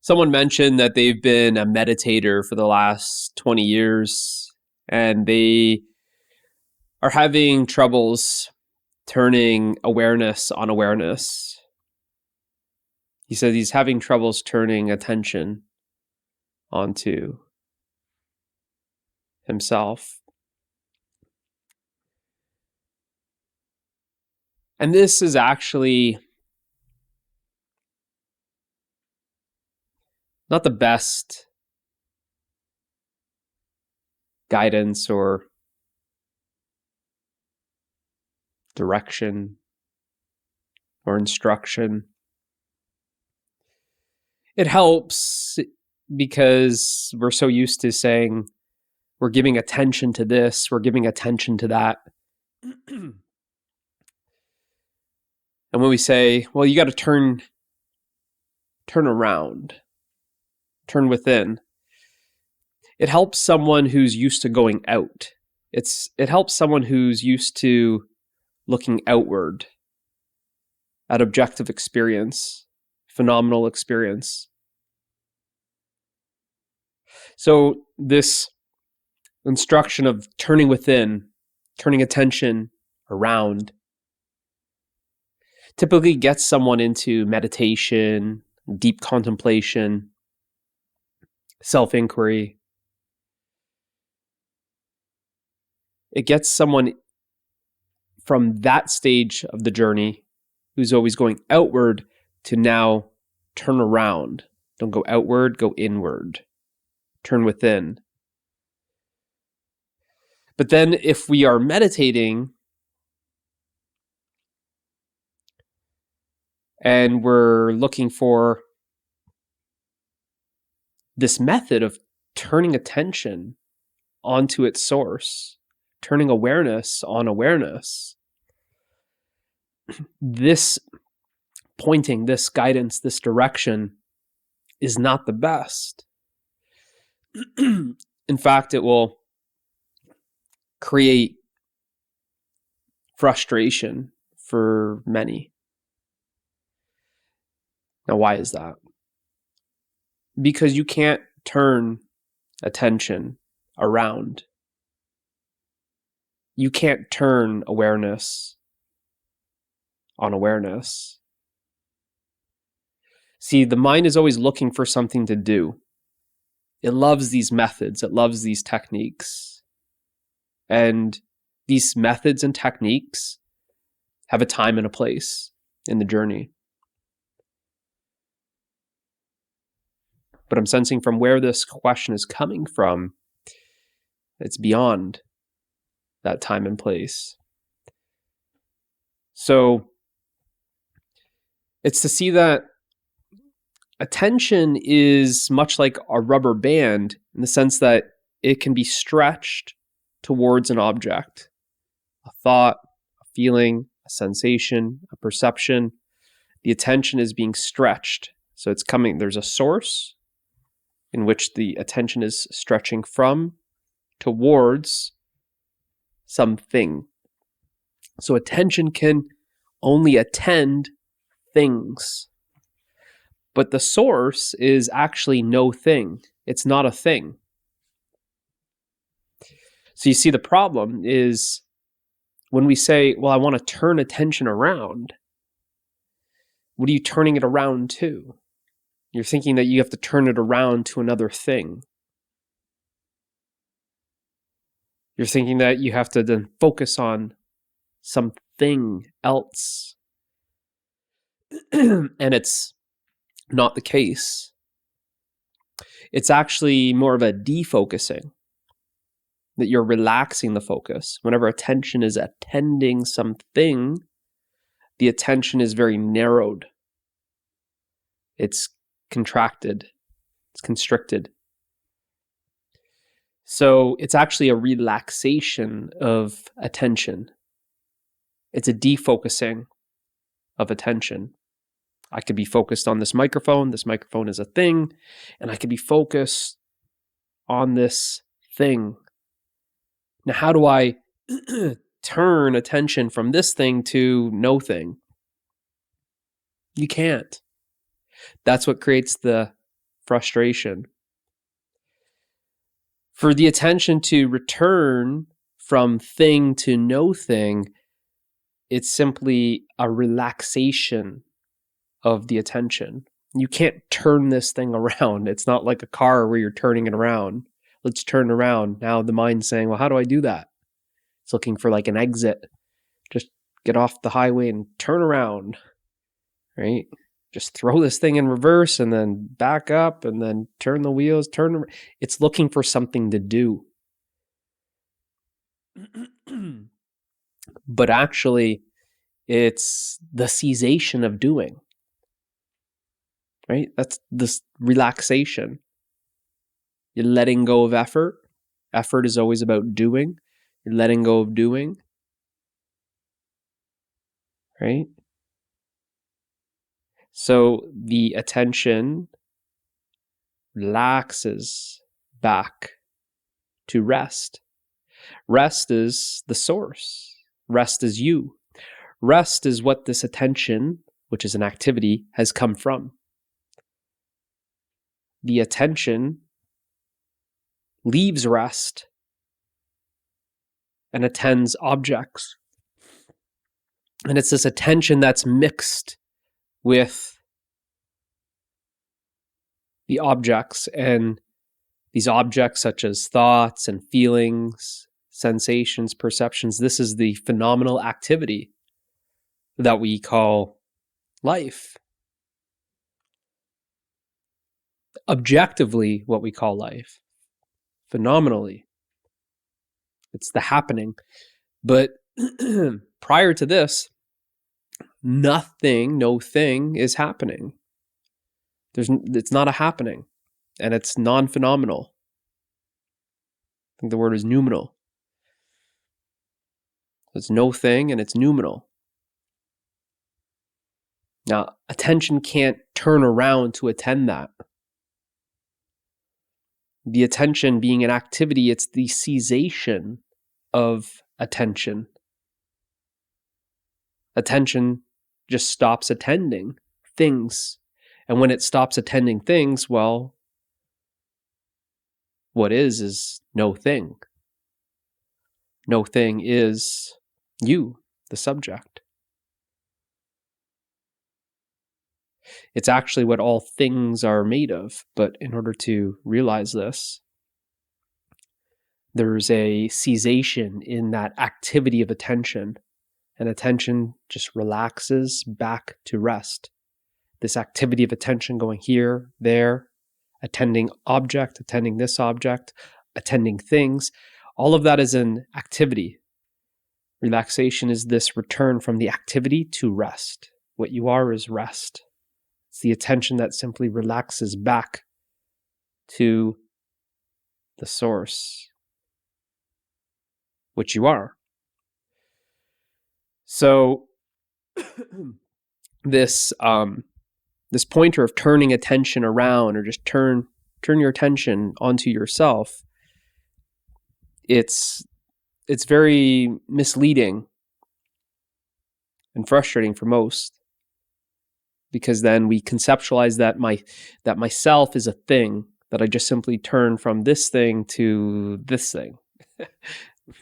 Someone mentioned that they've been a meditator for the last 20 years and they are having troubles turning awareness on awareness. He said he's having troubles turning attention onto himself. And this is actually not the best guidance or direction or instruction. It helps because we're so used to saying we're giving attention to this, we're giving attention to that. And when we say, well, you got to turn around, turn within, it helps someone who's used to going out. It helps someone who's used to looking outward at objective experience, phenomenal experience. So this instruction of turning within, turning attention around, typically gets someone into meditation, deep contemplation, self-inquiry. It gets someone from that stage of the journey who's always going outward to now turn around. Don't go outward, go inward. Turn within. But then if we are meditating and we're looking for this method of turning attention onto its source, turning awareness on awareness, this pointing, this guidance, this direction is not the best. In fact, it will create frustration for many. Now, why is that? Because you can't turn attention around. You can't turn awareness on awareness. See, the mind is always looking for something to do. It loves these methods. It loves these techniques. And these methods and techniques have a time and a place in the journey. But I'm sensing from where this question is coming from, it's beyond that time and place. So it's to see that attention is much like a rubber band in the sense that it can be stretched towards an object, a thought, a feeling, a sensation, a perception. The attention is being stretched. So it's coming, there's a source in which the attention is stretching from towards something. So attention can only attend things. But the source is actually no thing. It's not a thing. So you see, the problem is when we say, well, I want to turn attention around, what are you turning it around to? You're thinking that you have to turn it around to another thing. You're thinking that you have to then focus on something else. And it's not the case. It's actually more of a defocusing, that you're relaxing the focus. Whenever attention is attending something, the attention is very narrowed. It's contracted. It's constricted. So it's actually a relaxation of attention. It's a defocusing of attention. I could be focused on this microphone. This microphone is a thing. And I could be focused on this thing. Now, how do I turn attention from this thing to no thing? You can't. That's what creates the frustration. For the attention to return from thing to no thing, it's simply a relaxation of the attention. You can't turn this thing around. It's not like a car where you're turning it around. Let's turn around. Now the mind's saying, well, how do I do that? It's looking for like an exit. Just get off the highway and turn around, right? Just throw this thing in reverse and then back up and then turn the wheels, It's looking for something to do. But actually, it's the cessation of doing, right? That's this relaxation. You're letting go of effort. Effort is always about doing. You're letting go of doing, right? So the attention relaxes back to rest. Rest is the source. Rest is you. Rest is what this attention, which is an activity, has come from. The attention leaves rest and attends objects. And it's this attention that's mixed with the objects, and these objects such as thoughts and feelings, sensations, perceptions. This is the phenomenal activity that we call life. Objectively, what we call life. Phenomenally. It's the happening. But prior to this, nothing, no thing is happening. It's not a happening, and it's non-phenomenal. I think the word is noumenal. It's no thing, and it's noumenal. Now, attention can't turn around to attend that. The attention being an activity, it's the cessation of attention. Attention just stops attending things. And when it stops attending things, well, what is no thing. No thing is you, the subject. It's actually what all things are made of. But in order to realize this, there's a cessation in that activity of attention. And attention just relaxes back to rest. This activity of attention going here, there, attending object, attending this object, attending things. All of that is an activity. Relaxation is this return from the activity to rest. What you are is rest. It's the attention that simply relaxes back to the source, which you are. So this pointer of turning attention around, or just turn your attention onto yourself, it's very misleading and frustrating for most, because then we conceptualize that myself is a thing, that I just simply turn from this thing to this thing.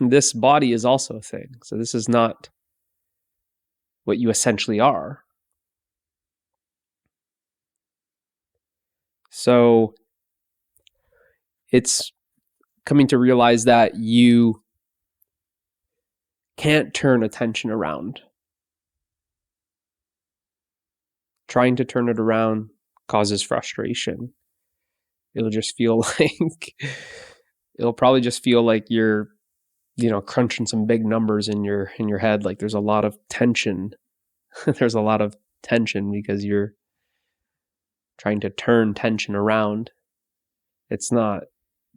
This body is also a thing. So this is not what you essentially are. So it's coming to realize that you can't turn attention around. Trying to turn it around causes frustration. It'll probably just feel like you're, crunching some big numbers in your head. Like there's a lot of tension. There's a lot of tension because you're trying to turn tension around. It's not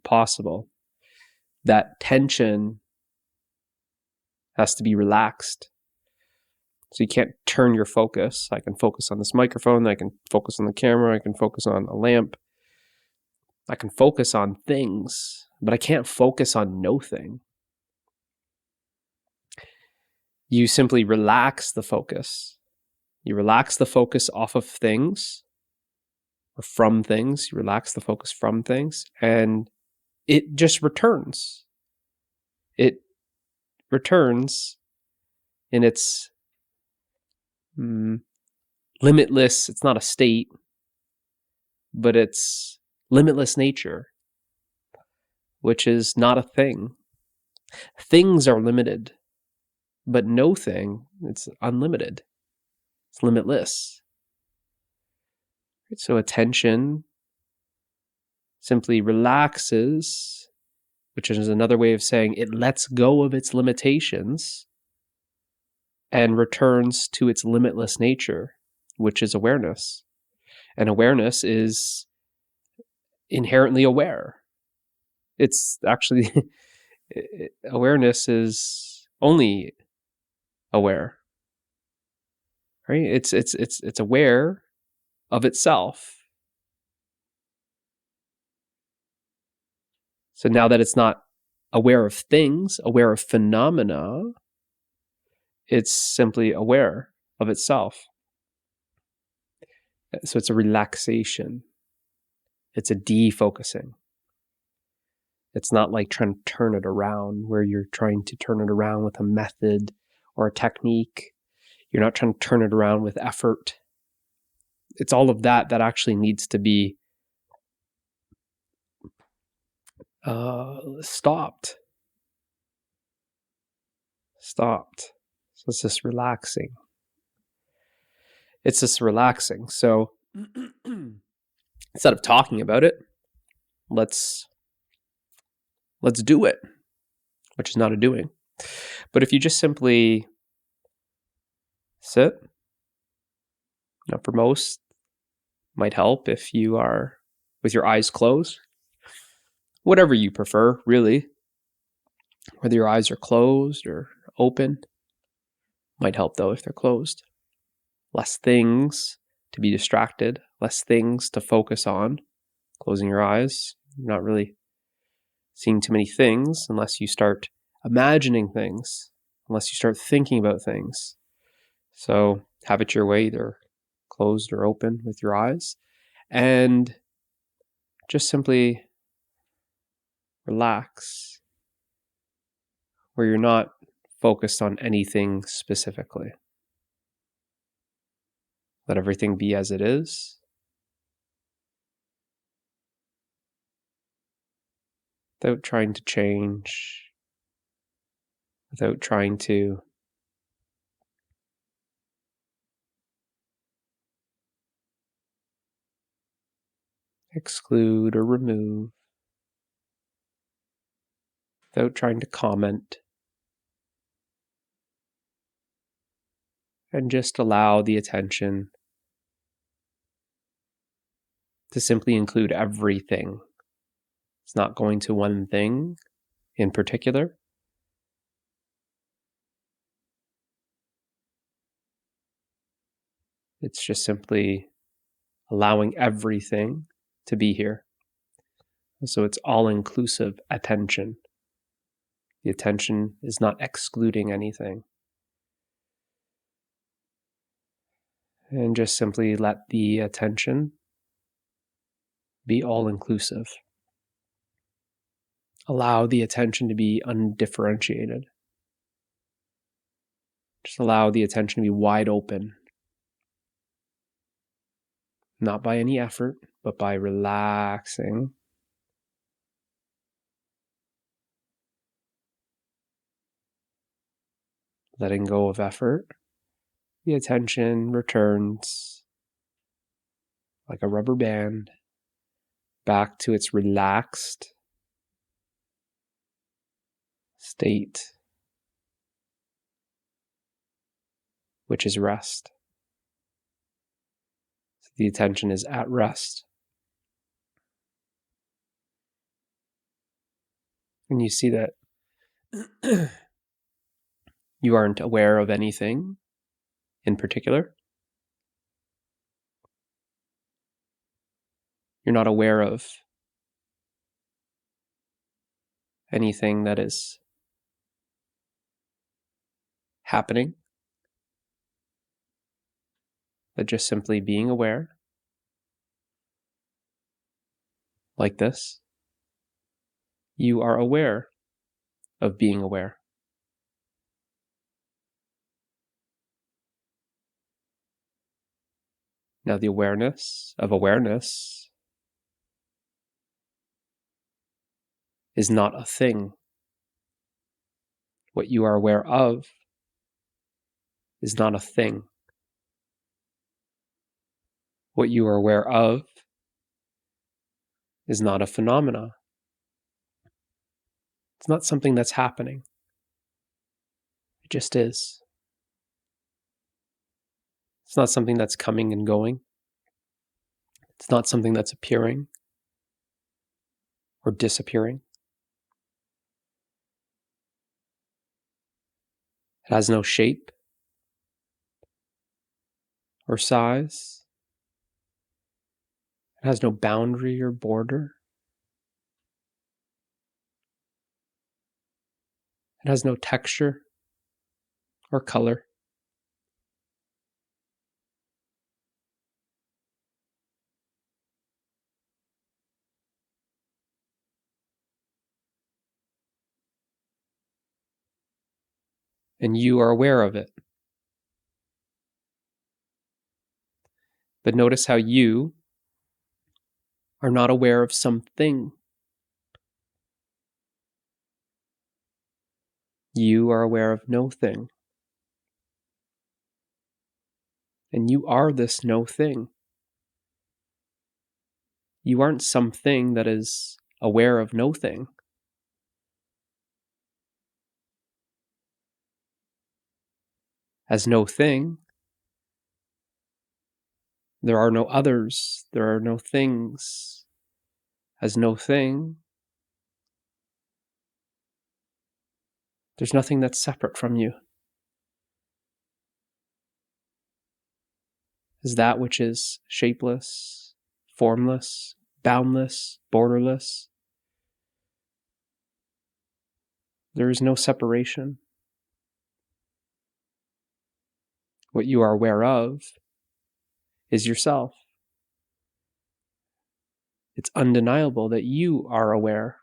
possible. That tension has to be relaxed. So you can't turn your focus. I can focus on this microphone. I can focus on the camera. I can focus on a lamp. I can focus on things, but I can't focus on no thing. You simply relax the focus. You relax the focus off of things, or from things. You relax the focus from things, and it just returns. It returns in its limitless, it's not a state, but it's limitless nature, which is not a thing. Things are limited, but no thing, it's unlimited. It's limitless. So attention simply relaxes, which is another way of saying it lets go of its limitations and returns to its limitless nature, which is awareness. And awareness is inherently aware. It's actually, awareness is only aware, right? It's aware of itself. So now that it's not aware of things, aware of phenomena, it's simply aware of itself. So it's a relaxation. It's a defocusing. It's not like trying to turn it around, where you're trying to turn it around with a method or a technique. You're not trying to turn it around with effort. It's all of that actually needs to be stopped. So it's just relaxing. So instead of talking about it, let's do it, which is not a doing. But if you just simply sit, for most, might help if you are with your eyes closed. Whatever you prefer, really. Whether your eyes are closed or open, might help though if they're closed. Less things to be distracted, less things to focus on. Closing your eyes, you're not really seeing too many things unless you start imagining things, unless you start thinking about things. So have it your way, either closed or open with your eyes, and just simply relax, where you're not focused on anything specifically. Let everything be as it is. Without trying to change, without trying to exclude or remove, without trying to comment, and just allow the attention to simply include everything. It's not going to one thing in particular. It's just simply allowing everything to be here. So it's all-inclusive attention. The attention is not excluding anything. And just simply let the attention be all-inclusive. Allow the attention to be undifferentiated. Just allow the attention to be wide open. Not by any effort, but by relaxing. Letting go of effort. The attention returns like a rubber band back to its relaxed state, which is rest. So the attention is at rest. And you see that you aren't aware of anything in particular. You're not aware of anything that is happening, but just simply being aware. like this. You are aware of being aware. Now the awareness of awareness is not a thing. What you are aware of is not a thing. What you are aware of is not a phenomena. It's not something that's happening. It just is. It's not something that's coming and going. It's not something that's appearing or disappearing. It has no shape or size. It has no boundary or border. It has no texture or color. And you are aware of it. But notice how you are not aware of something. You are aware of no thing. And you are this no thing. You aren't something that is aware of no thing. As no thing, there are no others, there are no things. As no thing, there's nothing that's separate from you. As that which is shapeless, formless, boundless, borderless, there is no separation. What you are aware of is yourself. It's undeniable that you are aware.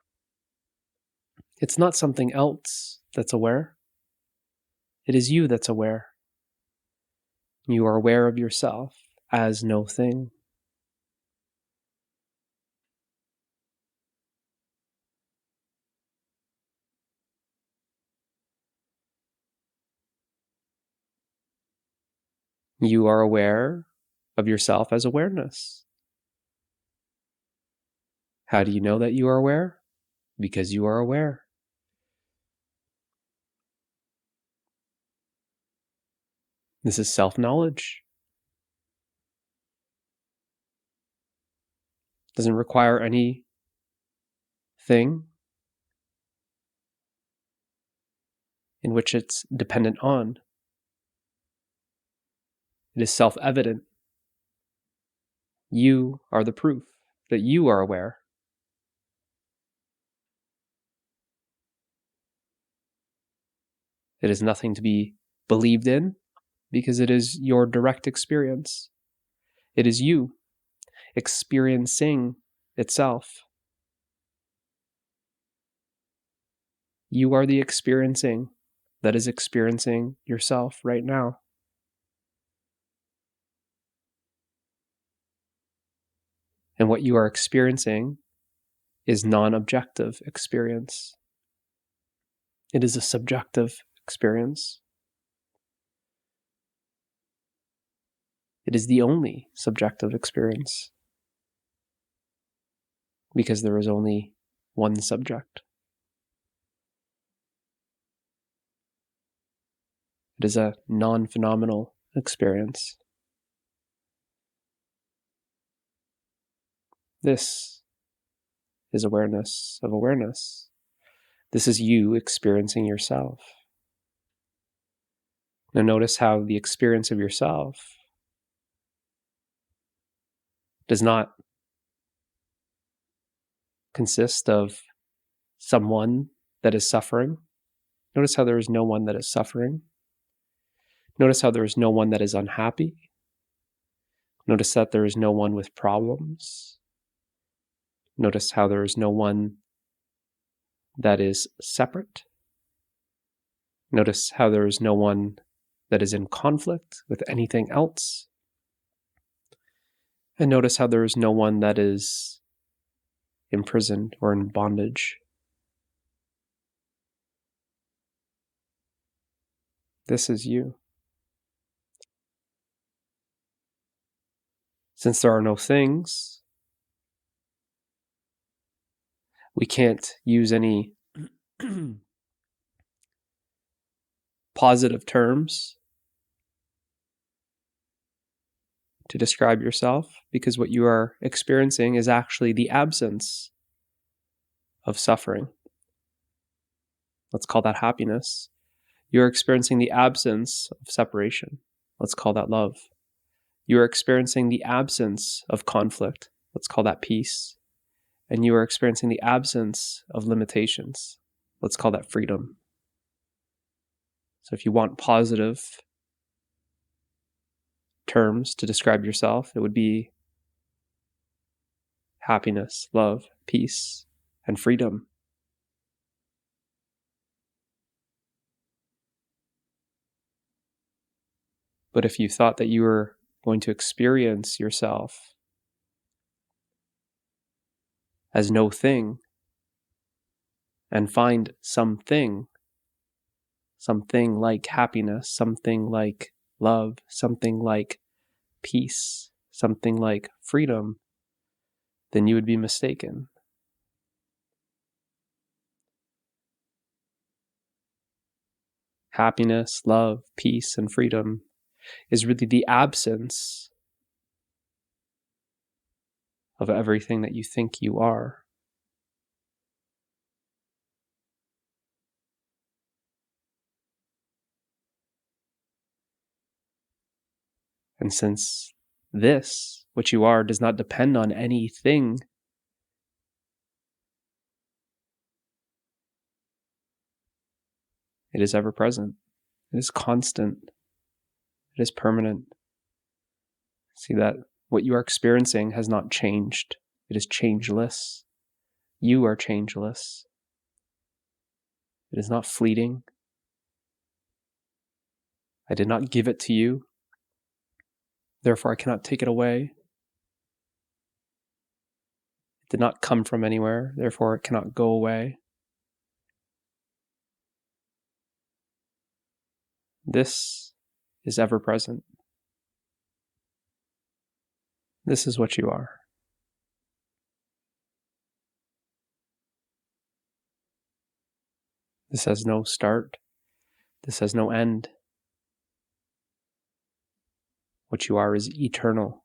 It's not something else that's aware. It is you that's aware. You are aware of yourself as no thing. You are aware of yourself as awareness. How do you know that you are aware? Because you are aware. This is self-knowledge. Doesn't require any thing in which it's dependent on. It is self-evident. You are the proof that you are aware. It is nothing to be believed in because it is your direct experience. It is you experiencing itself. You are the experiencing that is experiencing yourself right now. And what you are experiencing is non-objective experience. It is a subjective experience. It is the only subjective experience because there is only one subject. It is a non-phenomenal experience. This is awareness of awareness. This is you experiencing yourself. Now notice how the experience of yourself does not consist of someone that is suffering. Notice how there is no one that is suffering. Notice how there is no one that is unhappy. Notice that there is no one with problems. Notice how there is no one that is separate. Notice how there is no one that is in conflict with anything else. And notice how there is no one that is imprisoned or in bondage. This is you. Since there are no things, we can't use any positive terms to describe yourself, because what you are experiencing is actually the absence of suffering. Let's call that happiness. You're experiencing the absence of separation. Let's call that love. You are experiencing the absence of conflict. Let's call that peace. And you are experiencing the absence of limitations. Let's call that freedom. So if you want positive terms to describe yourself, it would be happiness, love, peace, and freedom. But if you thought that you were going to experience yourself as no thing and find something like happiness, something like love, something like peace, something like freedom, then you would be mistaken. Happiness, love, peace, and freedom is really the absence of everything that you think you are. And since this, what you are, does not depend on anything, it is ever present. It is constant. It is permanent. See that what you are experiencing has not changed. It is changeless. You are changeless. It is not fleeting. I did not give it to you. Therefore, I cannot take it away. It did not come from anywhere. Therefore, it cannot go away. This is ever present. This is what you are. This has no start. This has no end. What you are is eternal.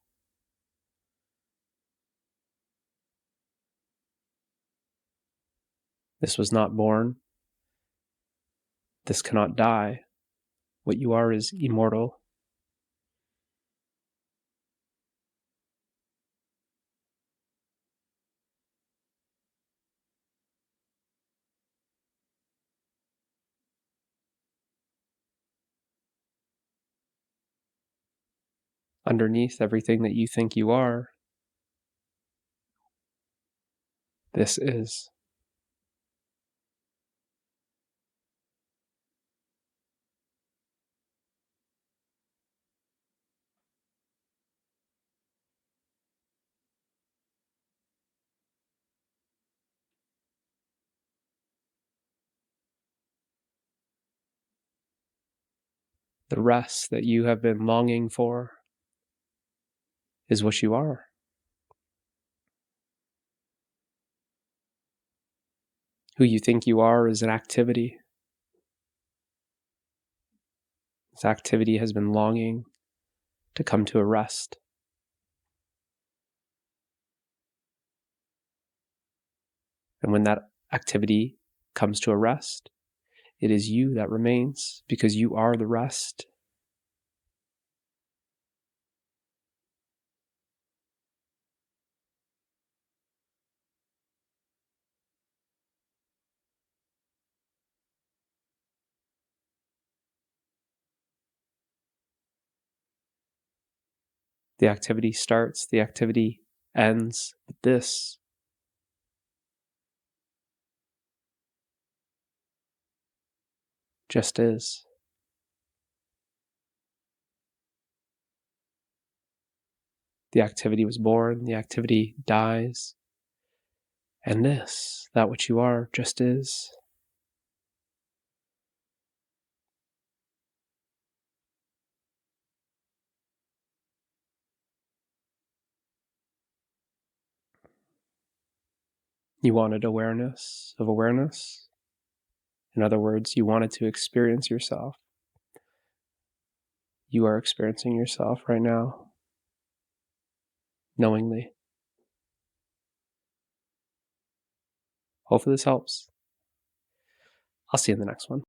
This was not born. This cannot die. What you are is immortal. Underneath everything that you think you are, this is. The rest that you have been longing for is what you are. Who you think you are is an activity. This activity has been longing to come to a rest. And when that activity comes to a rest, it is you that remains, because you are the rest. The activity starts, the activity ends, but this just is. The activity was born, the activity dies, and this, that which you are, just is. You wanted awareness of awareness. In other words, you wanted to experience yourself. You are experiencing yourself right now, knowingly. Hopefully this helps. I'll see you in the next one.